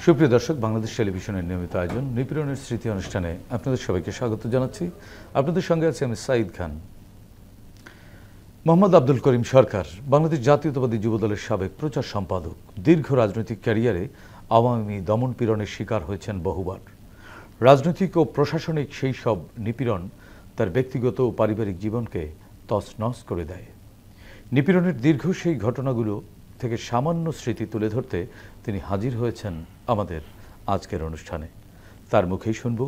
সুপ্রিয় দর্শক, বাংলাদেশ টেলিভিশনের নিয়মিত আয়োজন নিপীড়নের স্মৃতি অনুষ্ঠানে আপনাদের সবাইকে স্বাগত জানাচ্ছি। আপনাদের সঙ্গে আছি আমি সাঈদ খান। মোহাম্মদ আব্দুল করিম সরকার বাংলাদেশ জাতীয়তাবাদী যুবদলের সাবেক প্রচার সম্পাদক। দীর্ঘ রাজনৈতিক ক্যারিয়ারে আওয়ামী দমন পীড়নের শিকার হয়েছেন বহুবার। রাজনৈতিক ও প্রশাসনিক সেই সব নিপীড়ন তার ব্যক্তিগত ও পারিবারিক জীবনকে তছনছ করে দেয়। নিপীড়নের দীর্ঘ সেই ঘটনাগুলো থেকে সামান্য স্মৃতি তুলে ধরতে তিনি হাজির হয়েছেন আমাদের আজকের অনুষ্ঠানে। তার মুখেই শুনব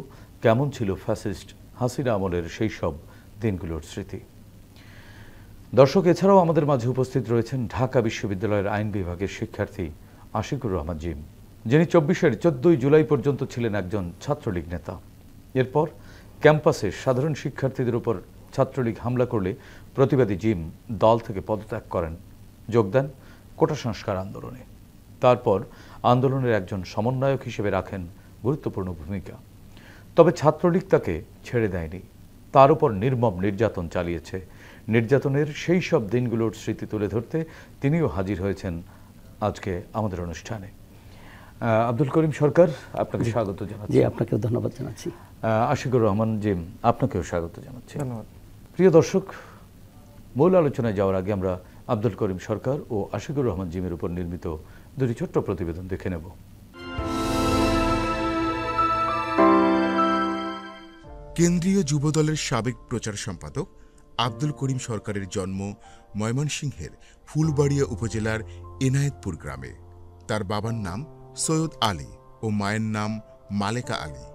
কেমন ছিল ফ্যাসিস্ট হাসিনা আমলের সেই সব দিনগুলোর স্মৃতি। দর্শক, এছাড়াও আমাদের মাঝে উপস্থিত রয়েছেন ঢাকা বিশ্ববিদ্যালয়ের আইন বিভাগের শিক্ষার্থী আশিকুর রহমান জিম, যিনি 14 জুলাই পর্যন্ত ছিলেন একজন ছাত্রলীগ নেতা। এরপর ক্যাম্পাসে সাধারণ শিক্ষার্থীদের উপর ছাত্রলীগ হামলা করলে প্রতিবাদী জিম দল থেকে পদত্যাগ করেন, যোগ দেন কোটা সংস্কার আন্দোলনে। তারপর আন্দোলনের একজন সমন্বয়ক হিসেবে রাখেন গুরুত্বপূর্ণ ভূমিকা। তবে ছাত্রলীগ তাকে ছেড়ে দেয়নি, তার উপর নির্মম নির্যাতন চালিয়েছে। নির্যাতনের সেই সব দিনগুলোর স্মৃতি তুলে ধরতে তিনিও হাজির হয়েছেন আজকে আমাদের অনুষ্ঠানে। আব্দুল করিম সরকার, আপনাকে স্বাগত জানাচ্ছি। জি, আপনাকেও ধন্যবাদ জানাচ্ছি। আশিকুর রহমান জিম, আপনাকেও স্বাগত জানাচ্ছি। ধন্যবাদ। প্রিয় দর্শক, মূল আলোচনায় যাওয়ার আগে আমরা আব্দুল করিম সরকার ও আশিকুর রহমান জিমের উপর নির্মিত দুটি ছোট্ট প্রতিবেদন দেখে নেব। কেন্দ্রীয় যুবদলের সাবেক প্রচার সম্পাদক আব্দুল করিম সরকারের জন্ম ময়মনসিংহের ফুলবাড়িয়া উপজেলার এনায়েতপুর গ্রামে। তার বাবার নাম সৈয়দ আলী ও মায়ের নাম মালেকা আলী।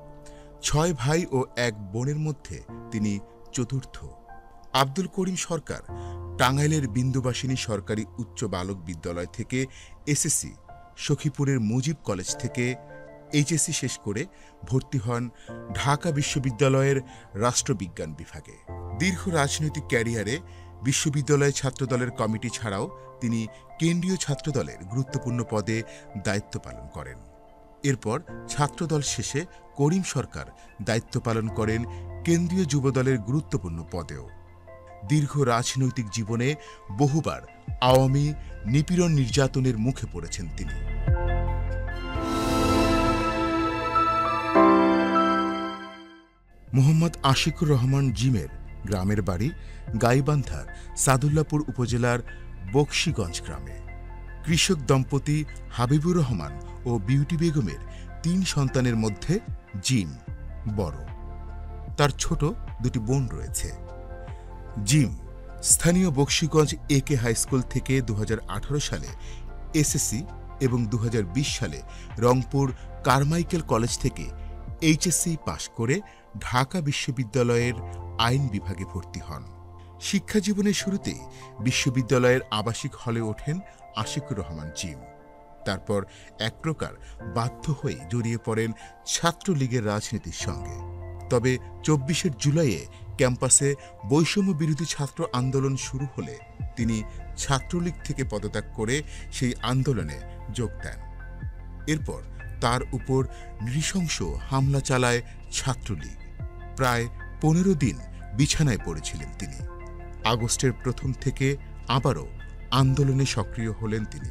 6 ভাই ও 1 বোনের মধ্যে তিনি চতুর্থ। আব্দুল করিম সরকার টাঙ্গাইলের বিন্দুবাসিনী সরকারি উচ্চ বালক বিদ্যালয় থেকে এসএসসি, সখীপুরের মুজিব কলেজ থেকে এইচএসসি শেষ করে ভর্তি হন ঢাকা বিশ্ববিদ্যালয়ের রাষ্ট্রবিজ্ঞান বিভাগে। দীর্ঘ রাজনৈতিক ক্যারিয়ারে বিশ্ববিদ্যালয় ছাত্রদলের কমিটি ছাড়াও তিনি কেন্দ্রীয় ছাত্রদলের গুরুত্বপূর্ণ পদে দায়িত্ব পালন করেন। এরপর ছাত্রদল শেষে করিম সরকার দায়িত্ব পালন করেন কেন্দ্রীয় যুবদলের গুরুত্বপূর্ণ পদেও। দীর্ঘ রাজনৈতিক জীবনে বহুবার আওয়ামী নিপীড়ন নির্যাতনের মুখে পড়েছেন তিনি। মোহাম্মদ আশিকুর রহমান জিমের গ্রামের বাড়ি গাইবান্ধার সাদুল্লাপুর উপজেলার বকশীগঞ্জ গ্রামে। কৃষক দম্পতি হাবিবুর রহমান ও বিউটি বেগমের 3 সন্তানের মধ্যে জিম বড়। তার ছোট 2টি বোন রয়েছে। জিম স্থানীয় বকশীগঞ্জ একে হাই স্কুল থেকে 2018 সালে এসএসসি এবং 2020 সালে রংপুর কারমাইকেল কলেজ থেকে এইচএসসি পাশ করে ঢাকা বিশ্ববিদ্যালয়ের আইন বিভাগে ভর্তি হন। শিক্ষা জীবনের শুরুতেই বিশ্ববিদ্যালয়ের আবাসিক হলে ওঠেন আশিকুর রহমান জিম। তারপর এক প্রকার বাধ্য হয়ে জড়িয়ে পড়েন ছাত্রলীগের রাজনীতির সঙ্গে। তবে 24 জুলাইয়ে ক্যাম্পাসে বৈষম্য বিরোধী ছাত্র আন্দোলন শুরু হলে তিনি ছাত্রলীগ থেকে পদত্যাগ করে সেই আন্দোলনে যোগ দেন। এরপর তার উপর নৃশংস হামলা চালায় ছাত্রলীগ। প্রায় 15 দিন বিছানায় পড়েছিলেন তিনি। আগস্টের প্রথম থেকে আবারও আন্দোলনে সক্রিয় হলেন তিনি।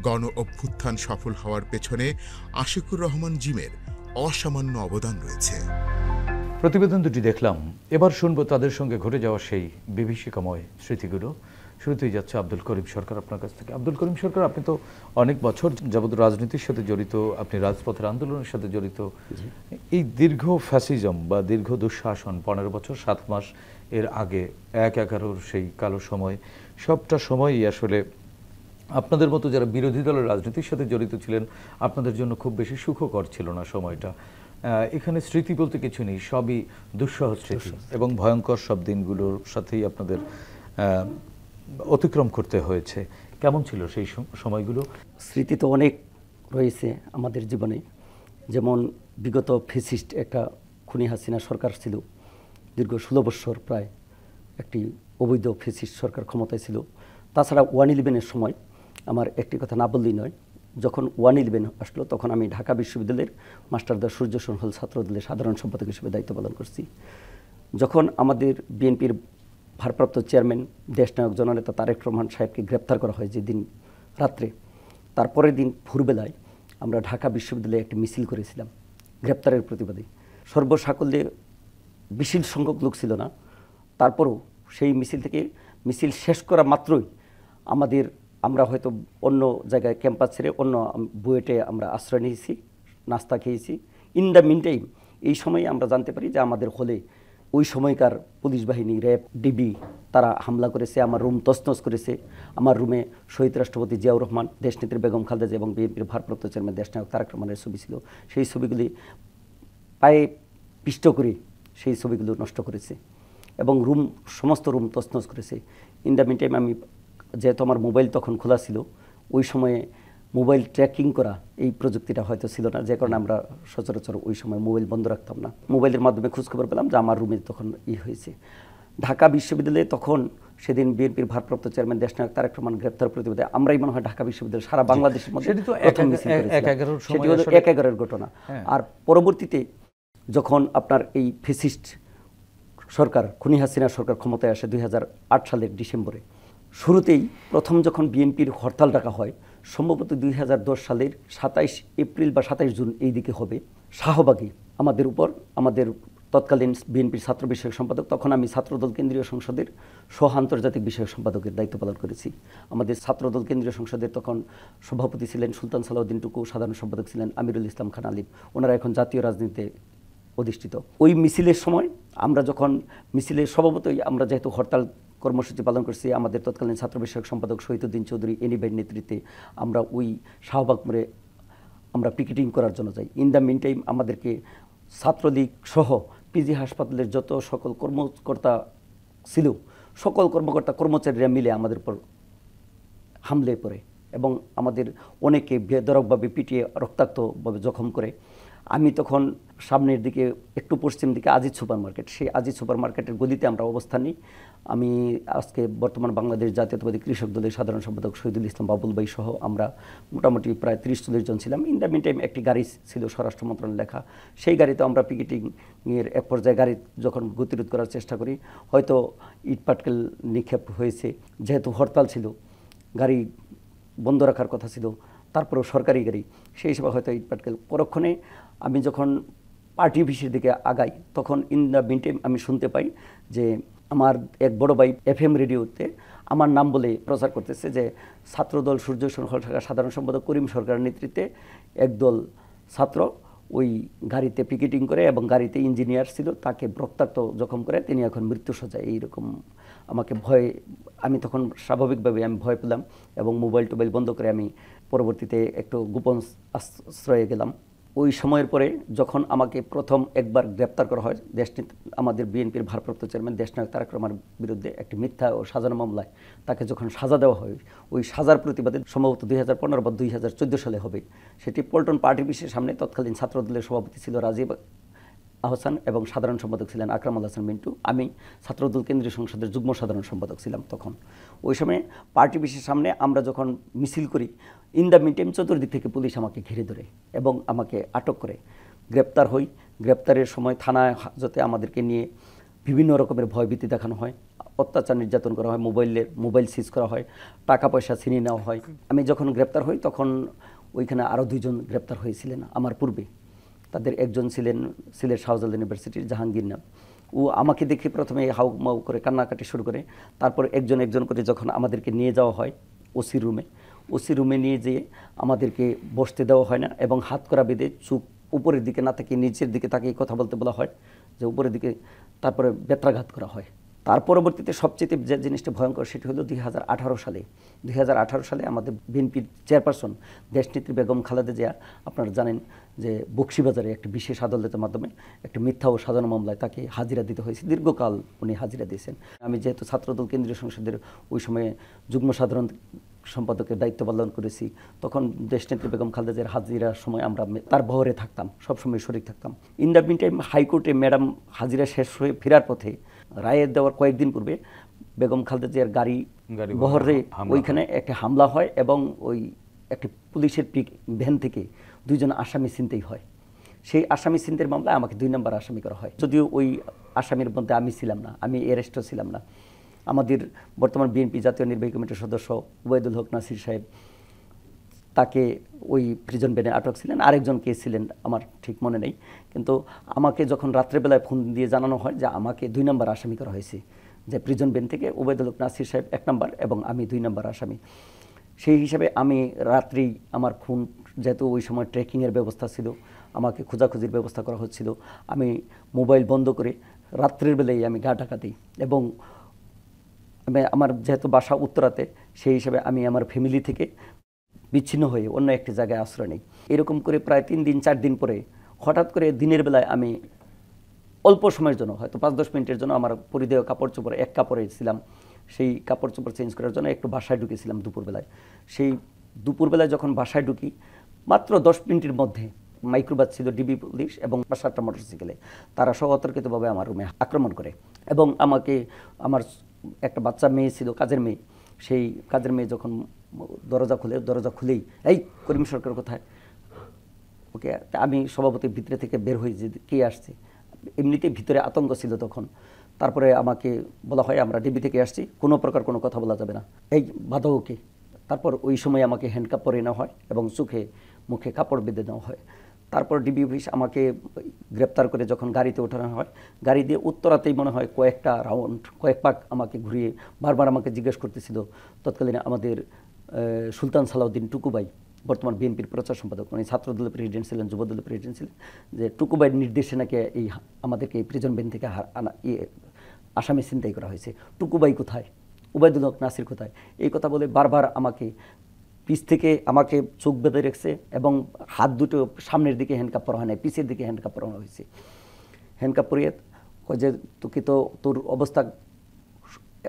গণ অভ্যুত্থান সফল হওয়ার পেছনে আশিকুর রহমান জিমের অসামান্য অবদান রয়েছে। প্রতিবেদন দুটি দেখলাম, এবার শুনব তাদের সঙ্গে ঘটে যাওয়া সেই বিভীষিকাময় স্মৃতিগুলো। শুরুতেই যাচ্ছে আব্দুল করিম সরকার, আপনার কাছ থেকে। আব্দুল করিম সরকার, আপনি তো অনেক বছর যাবত রাজনীতির সাথে জড়িত, আপনি রাজপথের আন্দোলনের সাথে জড়িত। এই দীর্ঘ ফ্যাসিজম বা দীর্ঘ দুঃশাসন 15 বছর 7 মাস এর আগে 1/11 সেই কালো সময়, সবটা সময়ই আসলে আপনাদের মতো যারা বিরোধী দলের রাজনীতির সাথে জড়িত ছিলেন আপনাদের জন্য খুব বেশি সুখকর ছিল না সময়টা। এখানে স্মৃতি বলতে কিছু নেই, সবই দুঃসহ স্মৃতি এবং ভয়ঙ্কর সব দিনগুলোর সাথেই আপনাদের অতিক্রম করতে হয়েছে। কেমন ছিল সেই সময়গুলো? স্মৃতি তো অনেক রয়েছে আমাদের জীবনে। যেমন বিগত ফ্যাসিস্ট একটা খুনি হাসিনা সরকার ছিল, দীর্ঘ 16 বছর প্রায় একটি অবৈধ ফ্যাসিস্ট সরকার ক্ষমতায় ছিল। তাছাড়া 1/11 সময় আমার একটি কথা না বললেই নয়। যখন 1/11 আসলো তখন আমি ঢাকা বিশ্ববিদ্যালয়ের মাস্টারদা সূর্যসন হল ছাত্রদলের সাধারণ সম্পাদক হিসেবে দায়িত্ব পালন করছি। যখন আমাদের বিএনপির ভারপ্রাপ্ত চেয়ারম্যান দেশনায়ক জননেতা তারেক রহমান সাহেবকে গ্রেপ্তার করা হয় যেদিন রাত্রে, তারপরের দিন ভোরবেলায় আমরা ঢাকা বিশ্ববিদ্যালয়ে একটি মিছিল করেছিলাম গ্রেপ্তারের প্রতিবাদে। সর্বসাকল্যে বিশাল সংখ্যক লোক ছিল না, তারপরও সেই মিছিল শেষ করা মাত্রই আমরা হয়তো অন্য জায়গায় ক্যাম্পাস ছেড়ে অন্য বুয়েটে আমরা আশ্রয় নিয়েছি, নাস্তা খেয়েছি। ইন দ্য মিন টাইম এই সময়ে আমরা জানতে পারি যে আমাদের হলে ওই সময়কার পুলিশ বাহিনী, র্যাব, ডিবি তারা হামলা করেছে, আমার রুম তছনছ করেছে। আমার রুমে শহীদ রাষ্ট্রপতি জিয়াউর রহমান, দেশনেত্রী বেগম খালেদা জিয়া এবং বিএনপির ভারপ্রাপ্ত চেয়ারম্যান দেশনায়ক তারেক রহমানের ছবি ছিল। সেই ছবিগুলি পায়ে পিষ্ট করে সেই ছবিগুলো নষ্ট করেছে এবং সমস্ত রুম তছনছ করেছে। ইন দ্য মিন টাইম আমি যেহেতু আমার মোবাইল তখন খোলা ছিল, ওই সময়ে মোবাইল ট্র্যাকিং করা এই প্রযুক্তিটা হয়তো ছিল না, যে কারণে আমরা সচরাচর ওই সময় মোবাইল বন্ধ রাখতাম না। মোবাইলের মাধ্যমে খোঁজখবর পেলাম যে আমার রুমে তখন হয়েছে। ঢাকা বিশ্ববিদ্যালয়ে তখন সেদিন বিএনপির ভারপ্রাপ্ত চেয়ারম্যান দেশনায়ক তারেক রহমান গ্রেপ্তার প্রতিবাদে আমরাই মনে হয় ঢাকা বিশ্ববিদ্যালয় সারা বাংলাদেশের মধ্যে সেটি হলো ১/১১-এর ঘটনা। আর পরবর্তীতে যখন আপনার এই ফ্যাসিস্ট সরকার, খুনি হাসিনা সরকার ক্ষমতায় আসে ২০০৮ সালের ডিসেম্বরে, শুরুতেই প্রথম যখন বিএনপির হরতাল ডাকা হয় সম্ভবত ২০১০ সালের ২৭ এপ্রিল বা ২৭ জুন এই দিকে হবে, শাহবাগে আমাদের উপর, আমাদের তৎকালীন বিএনপির ছাত্র বিষয়ক সম্পাদক, তখন আমি ছাত্রদল কেন্দ্রীয় সংসদের সহ আন্তর্জাতিক বিষয়ক সম্পাদকের দায়িত্ব পালন করেছি। আমাদের ছাত্রদল কেন্দ্রীয় সংসদের তখন সভাপতি ছিলেন সুলতান সালাউদ্দিন টুকু, সাধারণ সম্পাদক ছিলেন আমিরুল ইসলাম খান আলিম। ওনারা এখন জাতীয় রাজনীতিতে অধিষ্ঠিত। ওই মিছিলের সময় আমরা যখন মিছিলের স্বভাবতই আমরা যেহেতু হরতাল কর্মসূচি পালন করছি, আমাদের তৎকালীন ছাত্র বিষয়ক সম্পাদক শহীদুদ্দিন চৌধুরী এনিভাইয়ের নেতৃত্বে আমরা ওই শাহবাগ মোড়ে আমরা পিকেটিং করার জন্য যাই। ইন দ্য মিন টাইম আমাদেরকে ছাত্রলীগ সহ পিজি হাসপাতালের যত সকল কর্মকর্তা ছিল, সকল কর্মকর্তা কর্মচারীরা মিলে আমাদের উপর হামলে পড়ে এবং আমাদের অনেকে বেধড়কভাবে পিটিয়ে রক্তাক্তভাবে জখম করে। আমি তখন সামনের দিকে একটু পশ্চিম দিকে আজিজ সুপার মার্কেট, সেই আজিজ সুপার মার্কেটের গলিতে আমরা অবস্থান নিই। আমি আজকে বর্তমান বাংলাদেশ জাতীয়তাবাদী কৃষক দলের সাধারণ সম্পাদক শহীদুল ইসলাম বাবুল ভাই সহ আমরা মোটামুটি প্রায় ৩০-৪০ জন ছিলাম। ইন দ্য মিন টাইম একটি গাড়ি ছিল স্বরাষ্ট্র মন্ত্রণালয় লেখা, সেই গাড়িতে আমরা পিকেটিংয়ের এক পর্যায়ে গাড়ি যখন গতিরোধ করার চেষ্টা করি, হয়তো ইট পাটকেল নিক্ষেপ হয়েছে। যেহেতু হরতাল ছিল, গাড়ি বন্ধ রাখার কথা ছিল, তারপরেও সরকারি গাড়ি, সেই হিসেবে হয়তো ইট পাটকেল। পরক্ষণে আমি যখন পার্টি অফিসের দিকে আগাই তখন ইন দ্য মিন টাইম আমি শুনতে পাই যে আমার এক বড় ভাই FM রেডিওতে আমার নাম বলে প্রচার করতেছে যে ছাত্রদল সূর্য শাখার সাধারণ সম্পাদক করিম সরকারের নেতৃত্বে একদল ছাত্র ওই গাড়িতে পিকেটিং করে এবং গাড়িতে ইঞ্জিনিয়ার ছিল, তাকে রক্তাক্ত জখম করে তিনি এখন মৃত্যুশয্যায়। এইরকম আমাকে আমি তখন স্বাভাবিকভাবে আমি ভয় পেলাম এবং মোবাইল টোবাইল বন্ধ করে আমি পরবর্তীতে একটু গোপন আশ্রয়ে গেলাম। ওই সময়ের পরে যখন আমাকে প্রথম একবার গ্রেপ্তার করা হয় আমাদের বিএনপির ভারপ্রাপ্ত চেয়ারম্যান দেশনায়ক তারেক রহমানের বিরুদ্ধে একটি মিথ্যা ও সাজানো মামলায় তাকে যখন সাজা দেওয়া হয়, ওই সাজার প্রতিবাদে সম্ভবত ২০১৫ বা ২০১৪ সালে হবে, সেটি পল্টন পার্টি অফিসের সামনে তৎকালীন ছাত্রদলের সভাপতি ছিল রাজীব আহসান এবং সাধারণ সম্পাদক ছিলেন আকরামুল হাসান মিন্টু। আমি ছাত্রদল কেন্দ্রীয় সংসদের যুগ্ম সাধারণ সম্পাদক ছিলাম তখন। ওই সময় পার্টি অফিসের সামনে আমরা যখন মিছিল করি, ইন দ্য মিন টাইম চতুর্দিক থেকে পুলিশ আমাকে ঘিরে ধরে এবং আমাকে আটক করে গ্রেপ্তার হই। গ্রেপ্তারের সময় থানায় হাজতে আমাদেরকে নিয়ে বিভিন্ন রকমের ভয়ভীতি দেখানো হয়, অত্যাচার নির্যাতন করা হয়, মোবাইল সিজ করা হয়, টাকা পয়সা ছিনিয়ে নেওয়া হয়। আমি যখন গ্রেপ্তার হই তখন ওইখানে আরও 2 জন গ্রেপ্তার হয়েছিলেন আমার পূর্বে। তাদের একজন ছিলেন সিলেট শাহজালাল ইউনিভার্সিটির জাহাঙ্গীর নাম। ও আমাকে দেখে প্রথমে হাউমাউ করে কান্নাকাটি শুরু করে, তারপর একজন একজন করে যখন আমাদেরকে নিয়ে যাওয়া হয় ওসি রুমে নিয়ে যেয়ে আমাদেরকে বসতে দেওয়া হয় না এবং হাত করা বেঁধে চোখ উপরের দিকে না তাকিয়ে নিচের দিকে তাকিয়ে কথা বলতে বলা হয় যে উপরের দিকে, তারপরে বেত্রাঘাত করা হয়। তার পরবর্তীতে সবচেয়ে যে জিনিসটা ভয়ঙ্কর সেটি হলো ২০১৮ সালে আমাদের বিএনপির চেয়ারপারসন দেশনেত্রী বেগম খালেদা জিয়া, আপনারা জানেন যে বকশীবাজারে একটি বিশেষ আদালতের মাধ্যমে একটি মিথ্যা ও সাজানো মামলায় তাকে হাজিরা দিতে হয়েছে। দীর্ঘকাল উনি হাজিরা দিয়েছেন। আমি যেহেতু ছাত্রদল কেন্দ্রীয় সংসদের ওই সময়ে যুগ্ম সাধারণ সম্পাদকের দায়িত্ব পালন করেছি, তখন দেশনেত্রী বেগম খালেদা জিয়ার হাজিরার সময় আমরা তার বহরে থাকতাম, সবসময় শরীক থাকতাম। ইন দ্য মিন টাইম হাইকোর্টে ম্যাডাম হাজিরা শেষ হয়ে ফেরার পথে রায়ের দেওয়ার কয়েকদিন পূর্বে বেগম খালেদা জিয়ার গাড়ি বহরে ওইখানে একটা হামলা হয় এবং ওই একটি পুলিশের ভ্যান থেকে 2 জন আসামি ছিনতাই হয়। সেই আসামি ছিনতাইয়ের মামলায় আমাকে 2 নম্বর আসামি করা হয়, যদিও ওই আসামির মধ্যে আমি ছিলাম না, আমি অ্যারেস্টও ছিলাম না। আমাদের বর্তমান বিএনপি জাতীয় নির্বাহী কমিটির সদস্য ওবায়দুল হক নাসির সাহেব তাকে ওই প্রিজন ভ্যানে আটক ছিলেন, আরেকজন কে ছিলেন আমার ঠিক মনে নেই। কিন্তু আমাকে যখন রাত্রেবেলায় ফোন দিয়ে জানানো হয় যে আমাকে 2 নম্বর আসামি করা হয়েছে, যে প্রিজন ভ্যান থেকে ওবায়দুল হক নাসির সাহেব 1 নম্বর এবং আমি 2 নম্বর আসামি। সেই হিসাবে আমি রাত্রেই আমার ফোন, যেহেতু ওই সময় ট্রেকিংয়ের ব্যবস্থা ছিল, আমাকে খোঁজাখুঁজির ব্যবস্থা করা হচ্ছিল, আমি মোবাইল বন্ধ করে রাত্রের বেলায় আমি গা ঢাকা দিই। এবং আমার যেহেতু বাসা উত্তরাতে, সেই হিসাবে আমি আমার ফ্যামিলি থেকে বিচ্ছিন্ন হয়ে অন্য একটি জায়গায় আশ্রয় নেই। এরকম করে প্রায় 3 দিন 4 দিন পরে হঠাৎ করে দিনের বেলায় আমি অল্প সময়ের জন্য, হয়তো 5-10 মিনিটের জন্য, আমার পরিধেয় কাপড় চোপড় এক কাপড়ে ছিলাম, সেই কাপড় চোপড় চেঞ্জ করার জন্য একটু বাসায় ঢুকেছিলাম দুপুরবেলায়। সেই দুপুরবেলায় যখন বাসায় ঢুকি, মাত্র 10 মিনিটের মধ্যে মাইক্রোবাস ছিল, ডিবি পুলিশ এবং 5-7টা মোটরসাইকেলে, তারা অতর্কিতভাবে আমার রুমে আক্রমণ করে এবং আমাকে, আমার একটা বাচ্চা মেয়ে ছিল, কাজের মেয়ে, সেই কাজের মেয়ে যখন দরজা খুলেই এই করিম সরকার কোথায়, ওকে আমি সভাপতির ভিতরে থেকে বের হয়ে যে কে আসছে, এমনিতেই ভিতরে আতঙ্ক ছিল তখন। তারপরে আমাকে বলা হয় আমরা ডিবি থেকে আসছি, কোনো প্রকার কোনো কথা বলা যাবে না, এই বাধা ওকে। তারপর ওই সময় আমাকে হ্যান্ডকাপ পরে নেওয়া হয় এবং চোখে মুখে কাপড় বেঁধে নেওয়া হয়। তারপর ডিবি অফিস আমাকে গ্রেপ্তার করে যখন গাড়িতে ওঠানো হয়, গাড়ি দিয়ে উত্তরাতেই মনে হয় কয়েকটা রাউন্ড, কয়েক পাক আমাকে ঘুরিয়ে বারবার আমাকে জিজ্ঞেস করতেছিল তৎকালীন আমাদের সুলতান সালাউদ্দিন টুকুবাই, বর্তমান বিএনপির প্রচার সম্পাদক, মানে ছাত্রদলের প্রেসিডেন্ট ছিলেন, যুবদলের প্রেসিডেন্ট ছিলেন, যে টুকুবাইয়ের নির্দেশে নাকি এই আমাদেরকে এই প্রিজন ভ্যান থেকে আসামি ছিনতাই করা হয়েছে, টুকুবাই কোথায়, ওবায়দুল হক নাসির কোথায়, এই কথা বলে বারবার আমাকে পিছ থেকে আমাকে চোখ বেঁধে রেখেছে এবং হাত দুটো সামনের দিকে হ্যান্ডকাপ পরা হয় নাই, পিছের দিকে হ্যান্ডকাপ পরানো হয়েছে। হ্যান্ডকাপ পরিয়ে কয় যে তোর অবস্থা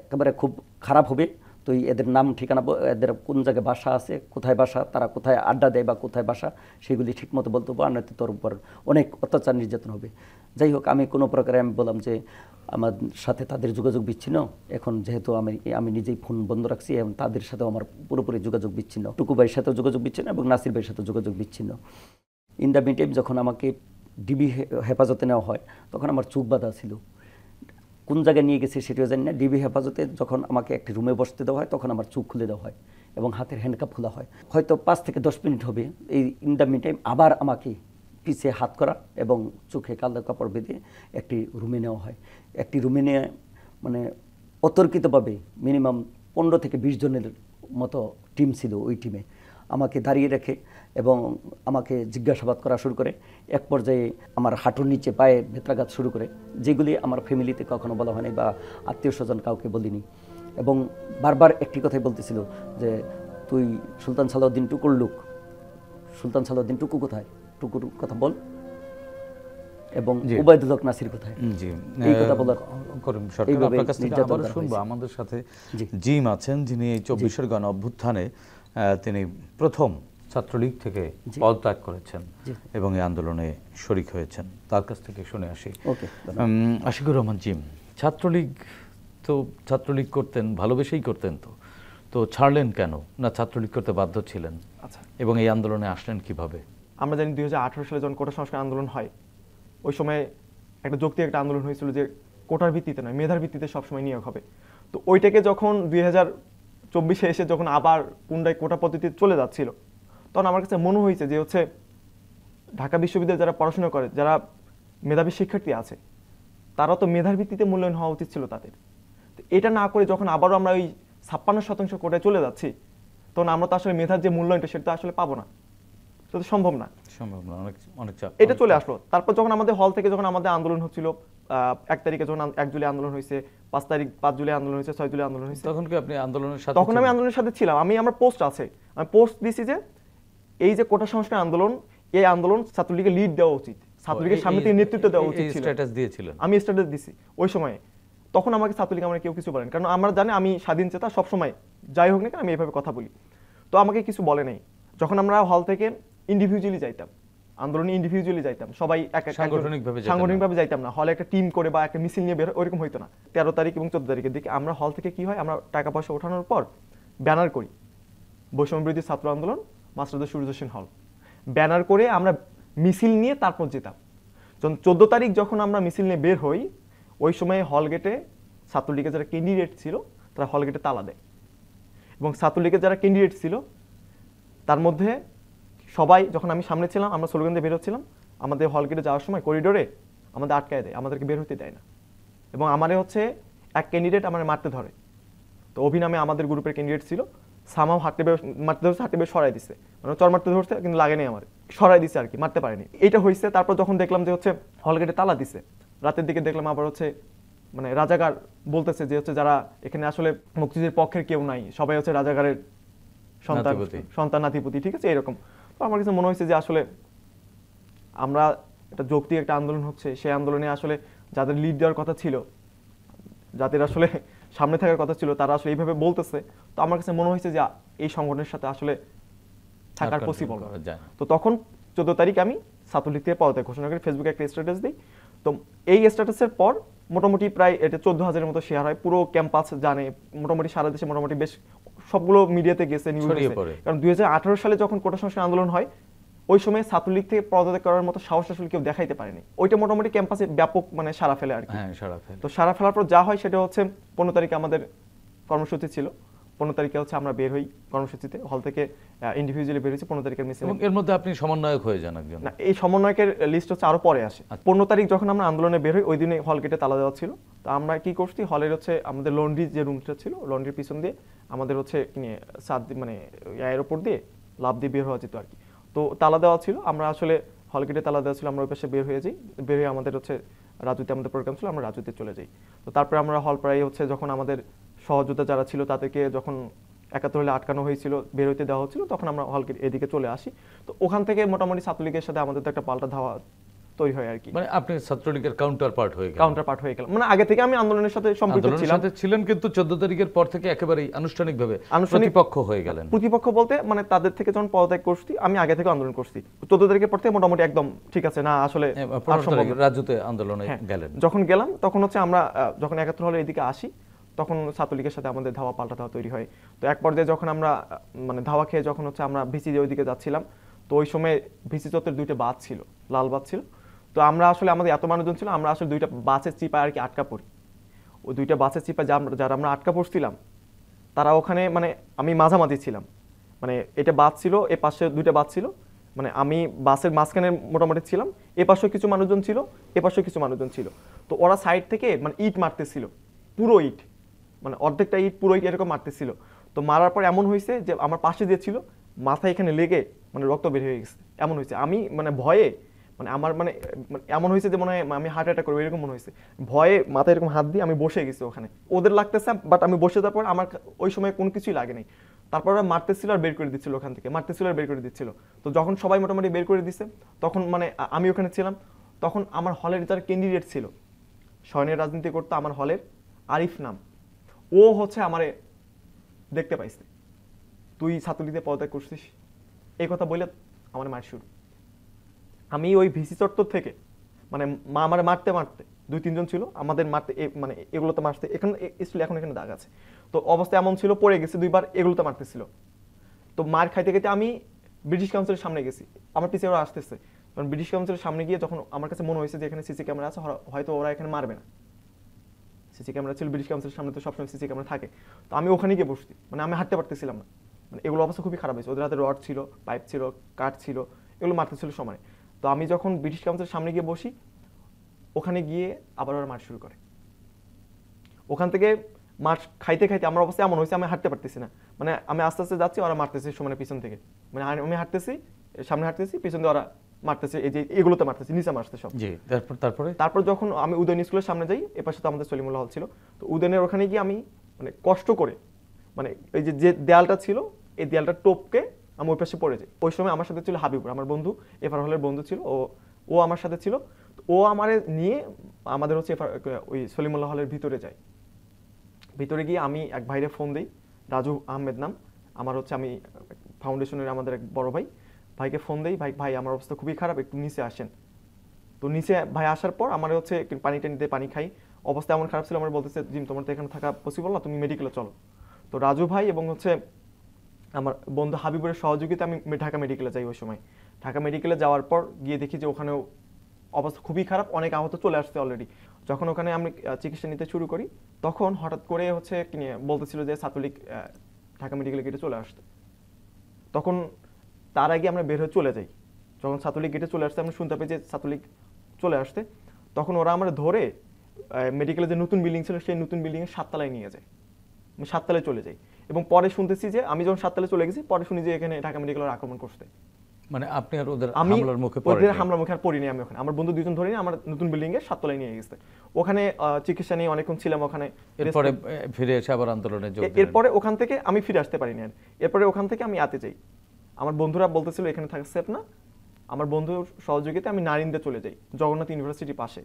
একেবারে খুব খারাপ হবে, তুই এদের নাম ঠিকানা, এদের কোন জায়গায় বাসা আছে, কোথায় বাসা, তারা কোথায় আড্ডা দেয় বা কোথায় বাসা, সেগুলি ঠিকমতো বলতে হবে, আর নয়তো তোর উপর অনেক অত্যাচার নির্যাতন হবে। যাই হোক, আমি কোনো প্রকারে আমি বললাম যে আমার সাথে তাদের যোগাযোগ বিচ্ছিন্ন, এখন যেহেতু আমি নিজেই ফোন বন্ধ রাখছি এবং তাদের সাথেও আমার পুরোপুরি যোগাযোগ বিচ্ছিন্ন, টুকু ভাইয়ের সাথেও যোগাযোগ বিচ্ছিন্ন এবং নাসির ভাইয়ের সাথেও যোগাযোগ বিচ্ছিন্ন। ইন দ্য মিন টাইম যখন আমাকে ডিবি হেফাজতে নেওয়া হয়, তখন আমার চোখ বাঁধা ছিল, কোন জায়গায় নিয়ে গেছে সেটাও জানি না। ডিবি হেফাজতে যখন আমাকে একটি রুমে বসতে দেওয়া হয়, তখন আমার চোখ খুলে দেওয়া হয় এবং হাতের হ্যান্ডকাপ খোলা হয়। হয়তো 5 থেকে 10 মিনিট হবে, এই ইন দ্য মিন টাইম আবার আমাকে পিছে হাত করা এবং চোখে কালো কাপড় বেঁধে একটি রুমে নেওয়া হয়। একটি রুমে নিয়ে মানে অতর্কিতভাবে মিনিমাম 15 থেকে 20 জনের মতো টিম ছিল, ওই টিমে আমাকে দাঁড়িয়ে রেখে এবং আমাকে জিজ্ঞাসাবাদ করা শুরু করে। এক পর্যায়ে আমার হাঁটুর নিচে পায়ে বেত্রাঘাত শুরু করে, যেগুলি আমার ফ্যামিলিতে কখনো বলা হয়নি বা আত্মীয় স্বজন কাউকে বলিনি। এবং বারবার একটি কথাই বলতেছিল যে তুই সুলতান সালাউদ্দিন টুকুর লোক, সুলতান সালাউদ্দিন টুকু কোথায়, টুকুর কথা বল, এবং ওবায়দুল হক নাসির কোথায়, এই কথা বলার। করিম সরকার, আপনার কাছ থেকে আবার শুনবো। আমাদের সাথে জিম আছেন, যিনি 24 গণ অভ্যুত্থানে তিনি প্রথম ছাত্রলীগ থেকে পদত্যাগ করেছেন এবং এই আন্দোলনে শরিক হয়েছেন, তার কাছ থেকে শুনে আসি। আশিকুর রহমান জিম, ছাত্রলীগ করতেন, ভালোবেসেই করতেন, তো ছাড়লেন কেন, না ছাত্রলীগ করতে বাধ্য ছিলেন? আচ্ছা, এবং এই আন্দোলনে আসলেন কিভাবে? আমরা জানি 2018 সালে যখন কোটা সংস্কার আন্দোলন হয়, ওই সময় একটা যৌক্তিক একটা আন্দোলন হয়েছিল যে কোটার ভিত্তিতে নয়, মেধার ভিত্তিতে সবসময় নিয়োগ হবে। তো ওইটাকে যখন 2024-এ এসে যখন আবার পুনরায় কোটা পদ্ধতিতে চলে যাচ্ছিল, তখন আমার কাছে মনে হয়েছে যে হচ্ছে ঢাকা বিশ্ববিদ্যালয়ে যারা পড়াশোনা করে, যারা মেধাবী শিক্ষার্থী আছে, তারা তো মেধার ভিত্তিতে মূল্যায়ন হওয়া উচিত ছিল তাদের। তো এটা না করে যখন আবারও আমরা ওই 56% কোটায় চলে যাচ্ছি, তখন আমরা তো আসলে মেধার যে মূল্যায়নটা সেটা আসলে পাবো না, সেটা তো সম্ভব না, অনেক চাপ এটা চলে আসলো। তারপর যখন আমাদের হল থেকে যখন আমাদের আন্দোলন হচ্ছিল, 1 তারিখে যখন 1 জুলাই আন্দোলন হয়েছে, 5 জুলাই আন্দোলন হয়েছে, 6 জুলাই আন্দোলন হয়েছে, তখন কি আপনি আন্দোলনের সাথে? তখন আমি আন্দোলনের সাথে ছিলাম। আমার পোস্ট আছে, আমি পোস্ট দিছি যে এই যে কোটা সংস্কার আন্দোলন, এই আন্দোলন ছাত্রলীগে লিড দেওয়া উচিত, ছাত্রলীগের সামনে থেকে নেতৃত্ব দেওয়া উচিত ছিল। স্ট্যাটাস দিয়েছিলেন? আমি স্ট্যাটাস দিছি ওই সময়ে। তখন আমাকে ছাত্রলীগ আমার কেউ কিছু বলেন, কারণ আমরা জানি আমি স্বাধীন চেতা, সবসময় যাই হোক না কেন আমি এইভাবে কথা বলি। তো আমাকে কিছু বলে নাই। যখন আমরা হল থেকে ইন্ডিভিজুয়ালি যাইতাম, আন্দোলনে ইন্ডিভিজুয়ালি যাইতাম, সবাই সাংগঠনিকভাবে যাইতাম না, হলে একটা টিম করে বা একটা মিছিল নিয়ে বের, ওইরকম হইতো না। 13 তারিখ এবং 14 তারিখের দিকে আমরা হল থেকে কি হয়, আমরা টাকা পয়সা ওঠানোর পর ব্যানার করি, বৈষম্য বিরোধী ছাত্র আন্দোলন, মাস্টারদা সূর্য সেন হল, ব্যানার করে আমরা মিছিল নিয়ে তারপর যেতাম। 14 তারিখ যখন আমরা মিছিল নিয়ে বের হই, ওই সময় হল গেটে ছাত্রলীগের যারা ক্যান্ডিডেট ছিল তারা হল গেটে তালা দেয়, এবং ছাত্রলীগের যারা ক্যান্ডিডেট ছিল তার মধ্যে সবাই যখন আমি সামনে ছিলাম, আমরা স্লোগান দিয়ে বের হচ্ছিলাম, আমাদের হল গেটে যাওয়ার সময় করিডোরে আমাদের আটকায় দেয়, আমাদেরকে বের হতে দেয় না। এবং আমারে হচ্ছে এক ক্যান্ডিডেট আমার মারতে ধরে। তো অভিনামে আমাদের গ্রুপের ক্যান্ডিডেট ছিল, সামাও মারতে ধরছে, হাঁটতে বের সরাই দিচ্ছে, মানে চর মারতে ধরছে কিন্তু লাগে নাই, আমার সরাই দিচ্ছে আর কি, মারতে পারেনি। এটা হয়েছে। তারপর যখন দেখলাম যে হচ্ছে হল গেটে তালা দিছে, রাতের দিকে দেখলাম আবার হচ্ছে মানে রাজাকার বলতেছে যে হচ্ছে যারা এখানে আসলে মুক্তিযুদ্ধের পক্ষের কেউ নাই, সবাই হচ্ছে রাজাকারের সন্তান নাতিপুতি, ঠিক আছে, এরকম। তো আমার কাছে মনে হয়েছে যে আসলে আমরা একটা যৌক্তিক একটা আন্দোলন হচ্ছে, সেই আন্দোলনে আসলে যাদের লিড দেওয়ার কথা ছিল, যাদের আসলে সামনে থাকার কথা ছিল, তারা আসলে এইভাবে বলতেছে। তো আমার কাছে মনে হয়েছে যে এই সংগঠনের সাথে আসলে থাকার পসিবল। তো তখন 14 তারিখ আমি ছাত্রলীগ থেকে পদত্যাগ ঘোষণা করে ফেসবুকে একটা স্ট্যাটাস দিই। তো এই স্ট্যাটাসের পর মোটামুটি প্রায় এটা 14,000-এর মতো শেয়ার হয়, পুরো ক্যাম্পাস জানে, মোটামুটি সারা দেশে মোটামুটি বেশ সবগুলো মিডিয়াতে গেছে, নিউজ গেছে। কারণ 2018 সালে যখন কোটা সংস্কার আন্দোলন হয়, ওই সময় ছাত্রলীগ থেকে পদত্যাগ করার মতো সাহস আসলে কেউ দেখাইতে পারেনি। ওইটা মোটামুটি ক্যাম্পাসে ব্যাপক মানে সারা ফেলে আর কি। তো সারা ফেলার পর যা হয় সেটা হচ্ছে 15 তারিখে আমাদের কর্মসূচি ছিল। 15 তারিখে হচ্ছে আমরা বের হই কর্মসূচিতে, হল থেকে ইন্ডিভিজুয়ালি বের হয়েছি 15 তারিখের মিছিল। এর মধ্যে আপনি সমন্বয়ক হয়ে যান একজন? না, এই সমন্বয়কের লিস্ট হচ্ছে আরো পরে আসে। 15 তারিখ যখন আমরা আন্দোলনে বের হই, ওই দিনে হল গেটে তালা দেওয়া ছিল। তো আমরা কি করছি, হলের হচ্ছে আমাদের লন্ড্রি যে রুমটা ছিল, লন্ড্রির পিছন দিয়ে আমাদের হচ্ছে মানে এর উপর দিয়ে লাভ দিয়ে বের হওয়া যেত আর কি। তো তালা দেওয়া ছিল, আমরা আসলে হল গেটে তালা দেওয়া ছিল, আমরা ওই পাশে বের হয়ে যাই। বের হয়ে আমাদের হচ্ছে রাজুতে আমাদের প্রোগ্রাম ছিল, আমরা রাজুতে চলে যাই। তো তারপরে আমরা হল প্রায় হচ্ছে যখন আমাদের সহযোদ্ধা যারা ছিল তাদেরকে যখন 71 হলে আটকানো হয়েছিল, বের হইতে দেওয়া হচ্ছিল, তখন আমরা হল গেট এদিকে চলে আসি। তো ওখান থেকে মোটামুটি ছাত্রলীগের সাথে আমাদের তো একটা পাল্টা ধাওয়া তৈরি হয় আর কি। মানে আপনি ছাত্রলীগের কাউন্টার পার্ট হয়ে গেলেন। মানে আগে থেকে আমি আন্দোলনের সাথে সম্পৃক্ত ছিলেন, কিন্তু 14 তারিখের পর থেকে একেবারেই আনুষ্ঠানিকভাবে প্রতিপক্ষ হয়ে গেলেন। প্রতিপক্ষ বলতে মানে তাদের থেকে যখন পদত্যাগ করছি, আমি আগে থেকে আন্দোলন করছি। 14 তারিখের পর থেকে মোটামুটি একদম ঠিক আছে, না আসলে রাজুতে আন্দোলনে গেলেন। যখন গেলাম তখন হচ্ছে আমরা যখন 71 হলে এদিকে আসি, তখন ছাত্রলীগের সাথে আমাদের ধাওয়া পাল্টা ধাওয়া তৈরি হয়। তো এক পর্যায়ে যখন আমরা মানে ধাওয়া খেয়ে যখন হচ্ছে আমরা ভিসি ওইদিকে যাচ্ছিলাম, তো ওই সময় ভিসি চত্বরের 2টা বাস ছিল, লাল বাস ছিল। তো আমরা আসলে আমাদের এত মানুষজন ছিল, আমরা আসলে 2টা বাসের চিপায় আর কি আটকা পড়ি। ওই 2টা বাসের চিপায় যারা আমরা আটকা পড়ছিলাম, তারা ওখানে মানে আমি মাঝামাঝি ছিলাম, মানে এটা বাস ছিল, এ পাশে 2টা বাস ছিল, মানে আমি বাসের মাঝখানে মোটামুটি ছিলাম। এ পাশেও কিছু মানুষজন ছিল, এ পাশেও কিছু মানুষজন ছিল। তো ওরা সাইড থেকে মানে ইট মারতেছিল, পুরো ইট, মানে অর্ধেকটা ইট পুরো ইট এরকম মারতেছিল। তো মারার পর এমন হয়েছে যে আমার পাশে যে ছিল মাথা এখানে লেগে মানে রক্ত বের হয়ে গেছে, এমন হয়েছে। আমি মানে ভয়ে মানে আমার মানে এমন হয়েছে যে মনে হয় আমি হার্ট অ্যাটাক করবো, এরকম মনে হয়েছে। ভয়ে মাথায় এরকম হাত দিয়ে আমি বসে গেছি ওখানে, ওদের লাগতেছে, বাট আমি বসে যাওয়ার পর আমার ওই সময় কোনো কিছুই লাগে নাই। তারপর ওরা মারতেছিল আর বের করে দিচ্ছিল ওখান থেকে, মারতেছিল আর বের করে দিচ্ছিল। তো যখন সবাই মোটামুটি বের করে দিচ্ছে, তখন মানে আমি ওখানে ছিলাম। তখন আমার হলের যারা ক্যান্ডিডেট ছিল, সৈন্যের রাজনীতি করতো আমার হলের, আরিফ নাম, ও হচ্ছে আমারে দেখতে পাইছে, তুই ছাত্রলীগে পদত্যাগ করছিস, এই কথা বলে আমার মার শুরু। আমি ওই ভিসি চত্বর থেকে মানে আমার মারতে 2-3 জন ছিল আমাদের মারতে, মানে এগুলোতে মারতে, এখানে এখন এখানে দাগ আছে। তো অবস্থা এমন ছিল, পড়ে গেছে 2বার, এগুলোতে মারতেছিল। তো মার খাইতে খাইতে আমি ব্রিটিশ কাউন্সিলের সামনে গেছি, আমার পিছিয়ে ওরা আসতেছে। কারণ ব্রিটিশ কাউন্সিলের সামনে গিয়ে যখন আমার কাছে মনে হয়েছে যে এখানে সিসি ক্যামেরা আছে, হয়তো ওরা এখানে মারবে না। সিসি ক্যামেরা ছিল ব্রিটিশ কাউন্সিলের সামনে, তো সবসময় সিসি ক্যামেরা থাকে। তো আমি ওখানে গিয়ে বসছি, মানে আমি হাঁটতে পারতেছিলাম না, মানে এগুলো অবস্থা খুবই খারাপ হয়েছে। ওদের হাতে রড ছিল, পাইপ ছিল, কাঠ ছিল, এগুলো মারতেছিল সমানে। তো আমি যখন ব্রিটিশ কাউন্সিলের সামনে গিয়ে বসি, ওখানে গিয়ে আবার ওরা মার শুরু করে। ওখান থেকে মার খাইতে খাইতে আমার অবস্থা এমন হয়েছে আমি হাঁটতে পারতেছি না, মানে আমি আস্তে আস্তে যাচ্ছি, ওরা মারতেছে সমানে পিছন থেকে, মানে আমি হাঁটতেছি, সামনে হাঁটতেছি, পিছন দিয়ে ওরা মারতেছে, এই যে এগুলোতে মারতেছে, নিচে মারছে সব। তারপর যখন আমি উদয়ন স্কুলের সামনে যাই, এপাশে তো আমাদের সলিমুল্লাহ হল ছিল, তো উদয়নের ওখানে গিয়ে আমি মানে কষ্ট করে মানে এই যে দেয়ালটা ছিল, এই দেয়ালটা টপকে আমি ওই পাশে পড়ে যাই। ওই সময় আমার সাথে ছিল হাবিবুর, আমার বন্ধু, এফআর হলের বন্ধু ছিল, ও আমার সাথে ছিল। ও আমারে নিয়ে আমাদের হচ্ছে ওই সলিমুল্লাহ হলের ভিতরে যায়। ভিতরে গিয়ে আমি এক ভাইরে ফোন দিই, রাজু আহমেদ নাম, আমার হচ্ছে আমি ফাউন্ডেশনের আমাদের এক বড় ভাইকে ফোন দিই, ভাই আমার অবস্থা খুবই খারাপ, একটু নিচে আসেন। তো নিচে ভাই আসার পর আমার হচ্ছে পানি টানিতে পানি খাই, অবস্থা এমন খারাপ ছিল, আমার বলতেছে জিম তোমার তো এখানে থাকা পসিবল না, তুমি মেডিকেলে চলো। তো রাজু ভাই এবং হচ্ছে আমার বন্ধু হাবিবুরের সহযোগিতা আমি ঢাকা মেডিকেলে যাই। ওই সময় ঢাকা মেডিকেলে যাওয়ার পর গিয়ে দেখি যে ওখানেও অবস্থা খুবই খারাপ, অনেক আহত চলে আসছে অলরেডি। যখন ওখানে আমি চিকিৎসা নিতে শুরু করি, তখন হঠাৎ করে হচ্ছে বলতেছিল যে ছাত্রলীগ ঢাকা মেডিকেলে গিয়ে চলে আসতে। তখন তার আগে আমরা বের হয়ে চলে যাই। যখন ছাত্রলীগ গেটে চলে আসতে আমরা শুনতে পাই যে ছাত্রলীগ চলে আসতে, তখন ওরা আমরা ধরে মেডিকেলের যে নতুন বিল্ডিং ছিল সেই নতুন বিল্ডিংয়ের 7 তলায় নিয়ে যায়। আমি 7 তলায় চলে যাই এবং পরে শুনতেছি যে আমি যখন 7 তলায় চলে গেছি পরে শুনি যে এখানে ঢাকা মেডিকেলের আক্রমণ করতে। মানে আপনি আর ওদের আমি হামলার মুখে ওদের হামলার মুখে আর পড়িনি। আমি ওখানে আমার বন্ধু দুজন ধরে নিয়ে আমার নতুন বিল্ডিং এর 7 তলায় নিয়ে গেছে। ওখানে চিকিৎসা নিয়ে অনেকক্ষণ ছিলাম ওখানে। এরপরে ফিরে এসে আবার আন্দোলনে যোগ দিলেন। এরপরে ওখান থেকে আমি ফিরে আসতে পারিনি আর। এরপরে ওখান থেকে আমি আতে যাই। আমার বন্ধুরা বলতেছিল এখানে থাকা সেফ না। আমার বন্ধুর সহযোগিতায় আমি নারিন্দে চলে যাই, জগন্নাথ ইউনিভার্সিটির পাশে।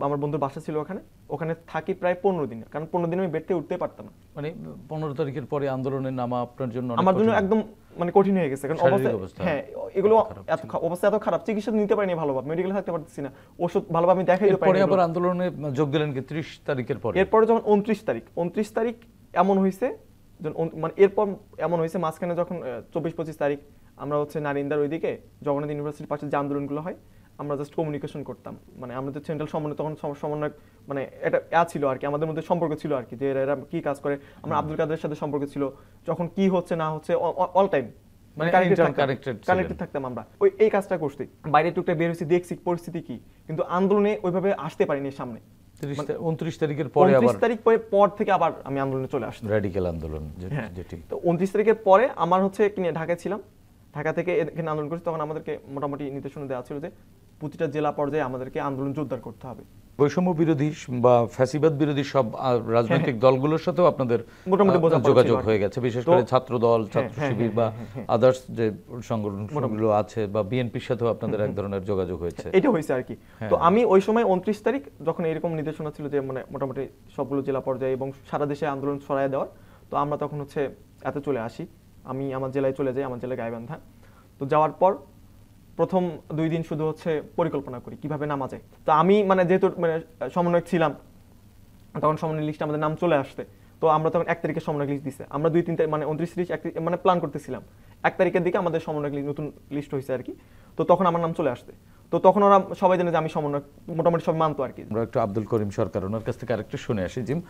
আমার বন্ধুর বাসা ছিল ওখানে। ওখানে থাকি প্রায় 15 দিন, কারণ 15 দিন আমি বেড থেকে উঠতে পারতাম না। মানে 15 তারিখের পরে আন্দোলনে নামা আপনার জন্য অনেক আমার জন্য কঠিন। একদম মানে কঠিন হয়ে গেছে, কারণ অবস্থা হ্যাঁ এগুলো অবস্থা এত খারাপ, চিকিৎসা নিতে পারিনি ভালোভাবে, মেডিকেলে থাকতে পারতেছি না, ওষুধ ভালোভাবে আমি দেখাইতে এরপরে পারিনি। আবার আন্দোলনে যোগ দিলেন কি 30 তারিখের পরে? এরপরে যখন 29 তারিখ এমন হয়েছে, মানে এরপর এমন হয়েছে মাঝখানে যখন 24-25 তারিখ আমরা হচ্ছে নারিন্দার ওইদিকে জগন্নাথ ইউনিভার্সিটির পাশে যে আন্দোলনগুলো হয় আমরা জাস্ট কমিউনিকেশন করতাম। মানে আমাদের সেন্ট্রাল সমন্বয় তখন সমন্বয় মানে এটা ছিল আর কি, আমাদের মধ্যে সম্পর্ক ছিল আর কি, যে এরা কি কাজ করে। আমরা আব্দুল কাদেরের সাথে সম্পর্ক ছিল, যখন কি হচ্ছে না হচ্ছে অল টাইম মানে কানেক্টেড থাকতাম আমরা। এই কাজটা করছি, বাইরে টুকটা বের হয়েছি, দেখছি পরিস্থিতি কি, কিন্তু আন্দোলনে ওইভাবে আসতে পারিনি সামনে। 29 তারিখের পরে আবার 29 তারিখ পর থেকে আবার আমি আন্দোলনে চলে আসছি, র্যাডিক্যাল আন্দোলন যেটি। তো 29 তারিখের পরে আমার হচ্ছে ঢাকায় ছিলাম, ঢাকা থেকে এখানে আন্দোলন করছি। তখন আমাদেরকে মোটামুটি নির্দেশনা দেওয়া ছিল যে প্রতিটা জেলা পর্যায়ে আমাদেরকে আন্দোলন জোরদার করতে হবে। বৈষম্য বিরোধী বা ফ্যাসিবাদ বিরোধী সব রাজনৈতিক দলগুলোর সাথেও আপনাদের মোটামুটি যোগাযোগ হয়ে গেছে, বিশেষ করে ছাত্র দল, ছাত্র শিবির বা আদার্স যে সংগঠনগুলো আছে বা বিএনপির সাথেও আপনাদের এক ধরনের যোগাযোগ হয়েছে। এটা হয়েছে আর কি। তো আমি ওই সময় 29 তারিখ যখন এরকম নির্দেশনা ছিল যে মানে মোটামুটি সবগুলো জেলা পর্যায়ে এবং সারা দেশে আন্দোলন ছড়ায় দেওয়ার, তো আমরা তখন হচ্ছে এত চলে আসি। আমি আমার জেলায় চলে যাই, আমার জেলায় গাইবান্ধা। তো যাওয়ার পর প্রথম 2 দিন শুধু হচ্ছে পরিকল্পনা করি কিভাবে নামা যায়। তো আমি মানে যেহেতু মানে সমন্বয়ক ছিলাম, তখন সমন্বয় লিস্টে আমাদের নাম চলে আসছে। তো আমরা তখন 1 তারিখে সমন্বয়ক লিস্ট দিছে। আমরা 2-3 তারিখ মানে 29-30 মানে প্ল্যান করতেছিলাম, 1 তারিখের দিকে আমাদের সমন্বয়ক নতুন লিস্ট হয়েছে আর কি। তো তখন আমার নাম চলে আসছে। তো তখন ওরা সবাই জানে যে আমি সমন্বয়ক, মোটামুটি সব মানতো আর কি। আমরা একটু আব্দুল করিম সরকার ওনার কাছ থেকে আরেকটু শুনে আসি। জিম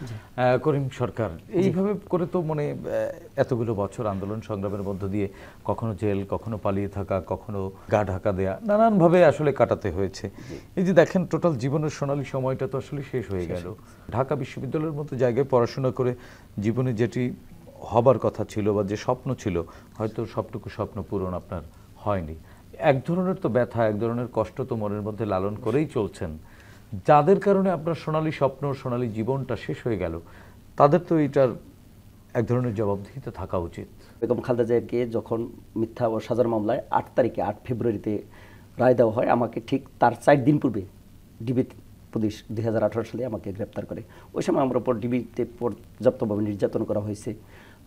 করিম সরকার, এইভাবে করে তো মানে এতগুলো বছর আন্দোলন সংগ্রামের মধ্য দিয়ে কখনো জেল, কখনো পালিয়ে থাকা, কখনো গা ঢাকা দেয়া, নানানভাবে আসলে কাটাতে হয়েছে। এই যে দেখেন টোটাল জীবনের সোনালী সময়টা তো আসলে শেষ হয়ে গেল। ঢাকা বিশ্ববিদ্যালয়ের মতো জায়গায় পড়াশোনা করে জীবনে যেটি হবার কথা ছিল বা যে স্বপ্ন ছিল, হয়তো সবটুকু স্বপ্ন পূরণ আপনার হয়নি। এক ধরনের তো ব্যথা, এক ধরনের কষ্ট তো মনের মধ্যে লালন করেই চলছেন। যাদের কারণে আপনার সোনালী স্বপ্ন, সোনালী জীবনটা শেষ হয়ে গেল, তাদের তো এটার এক ধরনের জবাবদিহিতে থাকা উচিত। বেগম খালেদা জিয়াকে যখন মিথ্যা ও সাজার মামলায় 8 তারিখে 8 ফেব্রুয়ারিতে রায় দেওয়া হয়, আমাকে ঠিক তার 4 দিন পূর্বে ডিবি পুলিশ 2018 সালে আমাকে গ্রেপ্তার করে। ওই সময় আমার উপর ডিবিতে পর্যাপ্তভাবে নির্যাতন করা হয়েছে,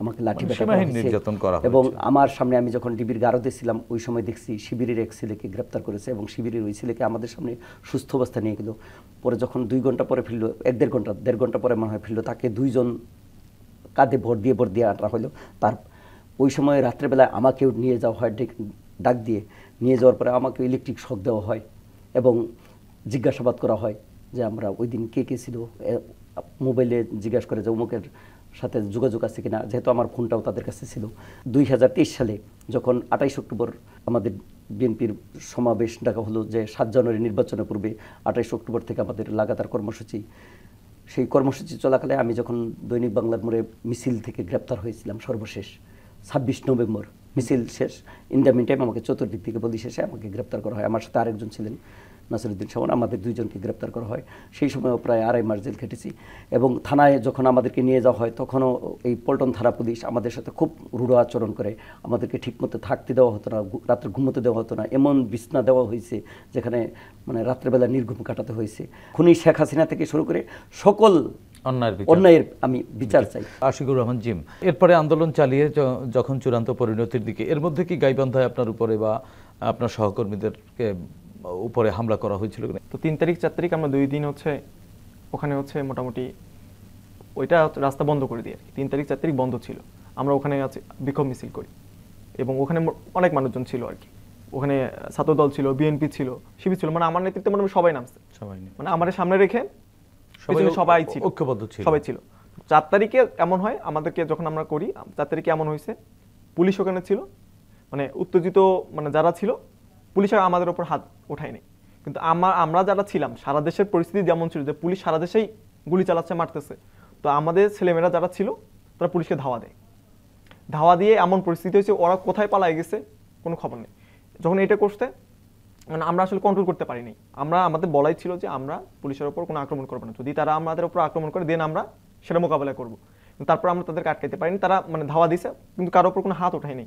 আমাকে লাঠি নির্যাতন করা হয়েছে। এবং আমার সামনে আমি যখন ডিবির গারদে ছিলাম ওই সময় দেখছি শিবিরের এক ছেলেকে গ্রেপ্তার করেছে এবং শিবিরের ওই ছেলেকে আমাদের সামনে সুস্থ অবস্থা নিয়ে গেল। পরে যখন 2 ঘন্টা পরে ফিরলো, 1-1.5 ঘন্টা পরে মনে হয় ফিরলো, তাকে 2 জন কাঁধে ভর দিয়ে আনা হলো। তার ওই সময় রাত্রেবেলায় আমাকেও নিয়ে যাওয়া হয়, ডাক দিয়ে নিয়ে যাওয়ার পরে আমাকে ইলেকট্রিক শক দেওয়া হয় এবং জিজ্ঞাসাবাদ করা হয় যে আমরা ওই দিন কে কে ছিল। মোবাইলে জিজ্ঞাসা করে যে অমুকের সাথে যোগাযোগ আছে কিনা, যেহেতু আমার ফোনটাও তাদের কাছে ছিল। 2023 সালে যখন 28 অক্টোবর আমাদের বিএনপির সমাবেশ ডাকা হলো, যে 7 জানুয়ারি নির্বাচনের পূর্বে 28 অক্টোবর থেকে আমাদের লাগাতার কর্মসূচি, সেই কর্মসূচি চলাকালে আমি যখন দৈনিক বাংলার মোড়ে মিছিল থেকে গ্রেপ্তার হয়েছিলাম সর্বশেষ 26 নভেম্বর, মিছিল শেষ, ইন দ্য মিন টাইম আমাকে চতুর্দিক থেকে বলি শেষে আমাকে গ্রেপ্তার করা হয়। আমার সাথে আরেকজন ছিলেন নাসিরউদ্দিন শাওন, আমাদের 2 জনকে গ্রেপ্তার করা হয়। সেই সময়ও প্রায় 2.5 মাস জেল খেটেছি। এবং থানায় যখন আমাদেরকে নিয়ে যাওয়া হয় তখনও এই পল্টন থানা পুলিশ আমাদের সাথে খুব রূঢ় আচরণ করে, আমাদেরকে ঠিকমতো থাকতে দেওয়া হতো না, রাত্রে ঘুমোতে দেওয়া হতো না, এমন বিছনা দেওয়া হয়েছে যেখানে মানে রাত্রেবেলা নির্ঘুম কাটাতে হয়েছে। খুনি শেখ হাসিনা থেকে শুরু করে সকল অন্যায়ের আমি বিচার চাই। আশিকুর রহমান জিম, এরপরে আন্দোলন চালিয়ে যখন চূড়ান্ত পরিণতির দিকে, এর মধ্যে কি গাইবান্ধায় আপনার উপরে বা আপনার সহকর্মীদেরকে উপরে হামলা করা হয়েছিল? তো 3 তারিখ 4 তারিখ আমরা 2 দিন হচ্ছে ওখানে হচ্ছে মোটামুটি ওইটা রাস্তা বন্ধ করে দিই আর কি। 3 তারিখ 4 তারিখ বন্ধ ছিল, আমরা ওখানে আছে বিক্ষোভ মিছিল করি এবং ওখানে অনেক মানুষজন ছিল আর কি। ওখানে ছাত্রদল ছিল, বিএনপি ছিল, শিবির ছিল, মানে আমার নেতৃত্বে মানে সবাই নামছে, মানে আমাদের সামনে রেখে সবাই ছিল, ঐক্যবদ্ধ ছিল, সবাই ছিল। 4 তারিখে এমন হয় আমাদেরকে যখন আমরা করি, 4 তারিখে এমন হয়েছে পুলিশ ওখানে ছিল, মানে উত্তেজিত মানে যারা ছিল পুলিশ আমাদের উপর হাত ওঠায়নি, কিন্তু আমরা যারা ছিলাম সারা দেশের পরিস্থিতি যেমন ছিল যে পুলিশ সারা দেশেই গুলি চালাচ্ছে, মারতেছে, তো আমাদের ছেলেমেয়েরা যারা ছিল তারা পুলিশকে ধাওয়া দিয়ে এমন পরিস্থিতি হয়েছে ওরা কোথায় পালায় গেছে কোনো খবর নেই। যখন এটা করতে মানে আমরা আসলে কন্ট্রোল করতে পারিনি, আমাদের বলাই ছিল যে আমরা পুলিশের ওপর কোনো আক্রমণ করবো না, যদি তারা আমাদের উপর আক্রমণ করে দেন আমরা সেটা মোকাবেলা করবো, তারপর আমরা তাদেরকে আটকাইতে পারিনি। তারা মানে ধাওয়া দিছে কিন্তু কারোর ওপর কোনো হাত ওঠায়নি।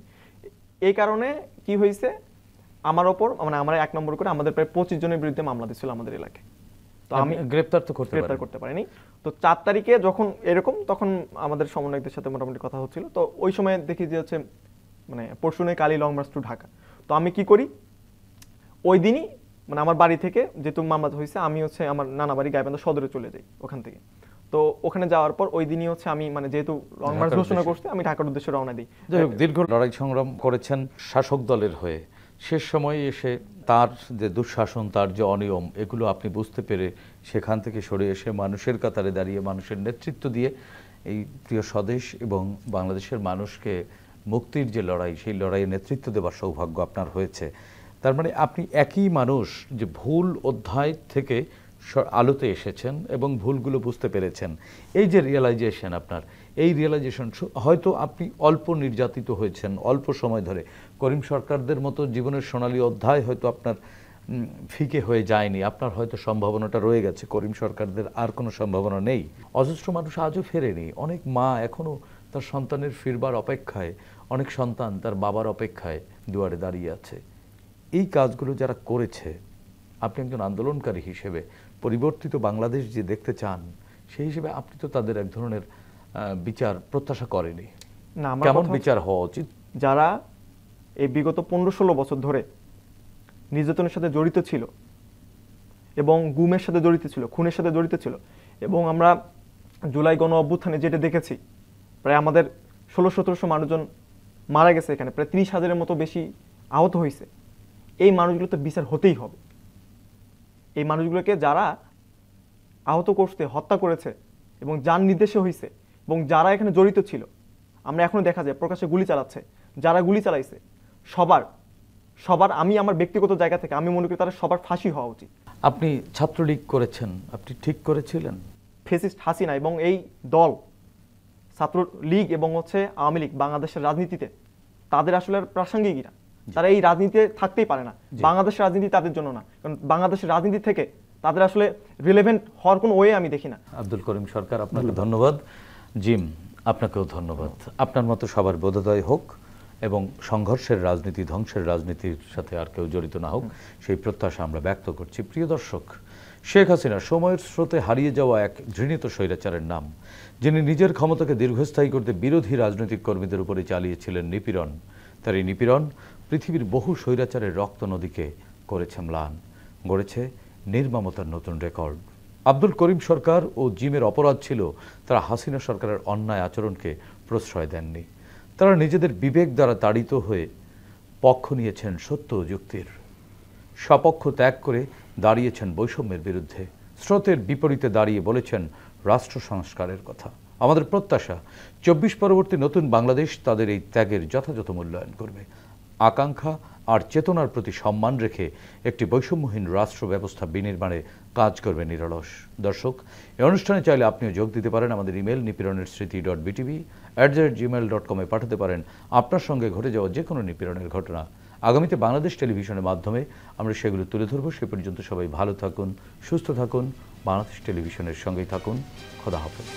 এই কারণে কি হয়েছে, আমার ওপর মানে আমরা 1 নম্বর করে আমাদের প্রায় 25 জনের বিরুদ্ধে মামলা দিছিল আমাদের এলাকায়, তো আমি গ্রেপ্তার করতে পারিনি। তো 4 তারিখে যখন এরকম তখন আমাদের সমন্বয়কদের সাথে মোটামুটি কথা হচ্ছিল, তো ওই সময় দেখি যে হচ্ছে মানে পরশুনে কালি লং মার্চ টু ঢাকা। তো আমি কি করি, ওই দিনই মানে আমার বাড়ি থেকে যেহেতু মামলা হয়েছে আমি হচ্ছে আমার নানা বাড়ি গাইবান্ধা সদরে চলে যাই ওখান থেকে। তো ওখানে যাওয়ার পর ওই দিনই হচ্ছে আমি মানে যেহেতু লং মার্চ ঘোষণা করতে আমি ঢাকার উদ্দেশ্যে রওনা দিই। দীর্ঘ লড়াই সংগ্রাম করেছেন শাসক দলের হয়ে, শেষ সময়ে এসে তার যে দুঃশাসন, তার যে অনিয়ম, এগুলো আপনি বুঝতে পেরে সেখান থেকে সরে এসে মানুষের কাতারে দাঁড়িয়ে মানুষের নেতৃত্ব দিয়ে এই প্রিয় স্বদেশ এবং বাংলাদেশের মানুষকে মুক্তির যে লড়াই, সেই লড়াইয়ে নেতৃত্ব দেওয়ার সৌভাগ্য আপনার হয়েছে। তার মানে আপনি একই মানুষ যে ভুল অধ্যায় থেকে আলোতে এসেছেন এবং ভুলগুলো বুঝতে পেরেছেন। এই যে রিয়েলাইজেশন আপনার, এই রিয়েলাইজেশন হয়তো আপনি অল্প নির্যাতিত হয়েছেন অল্প সময় ধরে, করিম সরকারদের মতো জীবনের সোনালী অধ্যায় হয়তো আপনার ফিকে হয়ে যায়নি, আপনার হয়তো সম্ভাবনাটা রয়ে গেছে, করিম সরকারদের আর কোনো সম্ভাবনা নেই। অজস্র মানুষ আজও ফেরেনি, অনেক মা এখনও তার সন্তানের ফিরবার অপেক্ষায়, অনেক সন্তান তার বাবার অপেক্ষায় দুয়ারে দাঁড়িয়ে আছে। এই কাজগুলো যারা করেছে, আপনি একজন আন্দোলনকারী হিসেবে পরিবর্তিত বাংলাদেশ যে দেখতে চান, সেই হিসেবে আপনি তো তাদের এক ধরনের বিচার প্রত্যাশা করেনি। না, কেমন বিচার হওয়া উচিত? যারা এই বিগত 15-16 বছর ধরে নির্যাতনের সাথে জড়িত ছিল এবং গুমের সাথে জড়িত ছিল, খুনের সাথে জড়িত ছিল, এবং আমরা জুলাই গণ অভ্যুত্থানে যেটা দেখেছি প্রায় আমাদের 1600-1700 মানুষজন মারা গেছে, এখানে প্রায় 30,000-এর মতো বেশি আহত হয়েছে, এই মানুষগুলো তো বিচার হতেই হবে। এই মানুষগুলোকে যারা আহত করতে, হত্যা করেছে এবং যার নির্দেশে হয়েছে এবং যারা এখানে জড়িত ছিল, আমরা এখনো দেখা যায় প্রকাশ্যে গুলি চালাচ্ছে, যারা গুলি চালাইছে সবার আমি আমার ব্যক্তিগত জায়গা থেকে আমি মনে করি তারা সবার ফাঁসি হওয়া উচিত। আপনি ছাত্রলীগ করেছেন, আপনি ঠিক করেছিলেন। ফ্যাসিস্ট হাসিনা এবং এই দল ছাত্রলীগ এবং হচ্ছে আওয়ামী লীগ বাংলাদেশের রাজনীতিতে তাদের আসলে প্রাসঙ্গিকই না, তারা এই রাজনীতিতে থাকতেই পারে না। বাংলাদেশের রাজনীতি তাদের জন্য না, কারণ বাংলাদেশের রাজনীতি থেকে তাদের আসলে রিলেভেন্ট হওয়ার কোনো ওয়ে আমি দেখি না। আব্দুল করিম সরকার, আপনাকে ধন্যবাদ। জিম, আপনাকেও ধন্যবাদ। আপনার মতো সবার বোধোদয় হোক এবং সংঘর্ষের রাজনীতি, ধ্বংসের রাজনীতির সাথে আর কেউ জড়িত না হোক, সেই প্রত্যাশা আমরা ব্যক্ত করছি। প্রিয় দর্শক, শেখ হাসিনা সময়ের স্রোতে হারিয়ে যাওয়া এক ঘৃণিত স্বৈরাচারের নাম, যিনি নিজের ক্ষমতাকে দীর্ঘস্থায়ী করতে বিরোধী রাজনৈতিক কর্মীদের উপরে চালিয়েছিলেন নিপীড়ন। তার এই নিপীড়ন পৃথিবীর বহু স্বৈরাচারের রক্ত নদীকে করেছে ম্লান, গড়েছে নির্মমতার নতুন রেকর্ড। আব্দুল করিম সরকার ও জিমের অপরাধ ছিল তারা হাসিনা সরকারের অন্যায় আচরণকে প্রশ্রয় দেননি। তারা নিজেদের বিবেক দ্বারা তাড়িত হয়ে পক্ষ নিয়েছেন সত্য ও যুক্তির, স্বপক্ষ ত্যাগ করে দাঁড়িয়েছেন বৈষম্যের বিরুদ্ধে, স্রোতের বিপরীতে দাঁড়িয়ে বলেছেন রাষ্ট্র সংস্কারের কথা। আমাদের প্রত্যাশা 24 পরবর্তী নতুন বাংলাদেশ তাদের এই ত্যাগের যথাযথ মূল্যায়ন করবে, আকাঙ্ক্ষা আর চেতনার প্রতি সম্মান রেখে একটি বৈষম্যহীন রাষ্ট্র ব্যবস্থা বিনির্মাণে কাজ করবে নিরলস। দর্শক, এই অনুষ্ঠানে চাইলে আপনিও যোগ দিতে পারেন। আমাদের ইমেল nipironersriti.btv@gmail.com পাঠাতে পারেন আপনার সঙ্গে ঘটে যাওয়া যে কোনো নিপীড়নের ঘটনা। আগামীতে বাংলাদেশ টেলিভিশনের মাধ্যমে আমরা সেগুলো তুলে ধরব। সে পর্যন্ত সবাই ভালো থাকুন, সুস্থ থাকুন, বাংলাদেশ টেলিভিশনের সঙ্গেই থাকুন। খোদা হাফেজ।